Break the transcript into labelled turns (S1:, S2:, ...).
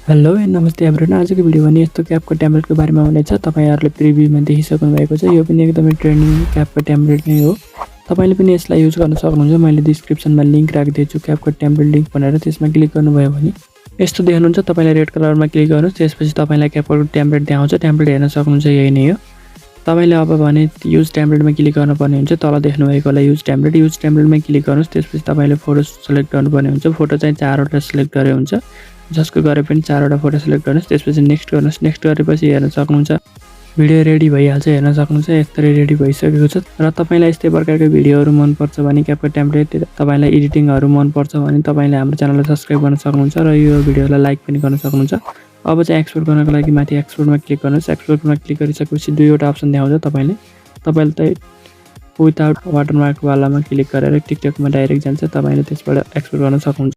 S1: Hello and नमस्ते everyone. आजको video भने यस्तो क्यापकट ट्याब्लेटको बारेमा हुनेछ। तपाईहरुले प्रिभ्यूमा देखिसक्नु भएको छ। यो पनि एकदमै ट्रेन्डिङ क्यापकट ट्याब्लेट नै हो। तपाईले पनि यसलाई युज गर्न सक्नुहुन्छ। मैले डिस्क्रिप्सनमा लिंक राखिदिएको छु क्यापकट ट्याब्लेट लिंक भनेर, त्यसमा क्लिक गर्नुभयो भने यस्तो देख्नुहुन्छ। तपाईले रेड कलरमा क्लिक गर्नुस्, त्यसपछि तपाईलाई क्यापकट ट्याब्लेट देखाउँछ। ट्याब्लेट हेर्न सक्नुहुन्छ, यही नै हो। तपाईले अब भने युज ट्याब्लेटमा क्लिक गर्नुपर्ने हुन्छ। तल देख्नु भएको होला युज ट्याब्लेटमा क्लिक गर्नुस्, त्यसपछि तपाईले फोटो सिलेक्ट गर्नुपर्ने हुन्छ। फोटो चाहिँ 4 वटा सिलेक्ट गरे हुन्छ। जसको गरे पनि 4 वटा फोटो सिलेक्ट गर्नुस्, त्यसपछि नेक्स्ट गर्नुस्। नेक्स्ट गरेपछि हेर्न सक्नुहुन्छ भिडियो रेडी भइहाल्छ। हेर्न सक्नुहुन्छ यसरी रेडी भइसकेको छ। र तपाईलाई यस्तै प्रकारको भिडियोहरु मन पर्छ भने क्यापकट ट्याब्लेट, तपाईलाई एडिटिङहरु मन पर्छ भने तपाईले हाम्रो च्यानललाई सब्स्क्राइब गर्न सक्नुहुन्छ र यो भिडियोलाई लाइक पनि गर्न सक्नुहुन्छ। अब चाहिँ एक्सपोर्ट गर्नको लागि माथि एक्सपोर्टमा क्लिक गर्नुस्। एक्सपोर्टमा क्लिक गरिसकेपछि दुईवटा अप्सन देखाउँछ। तपाईले चाहिँ विदाउट वाटरमार्क वालामा क्लिक गरेर टिकटकमा डाइरेक्ट जान्छ। तपाईले त्यसबाट एक्सपोर्ट गर्न सक्नुहुन्छ।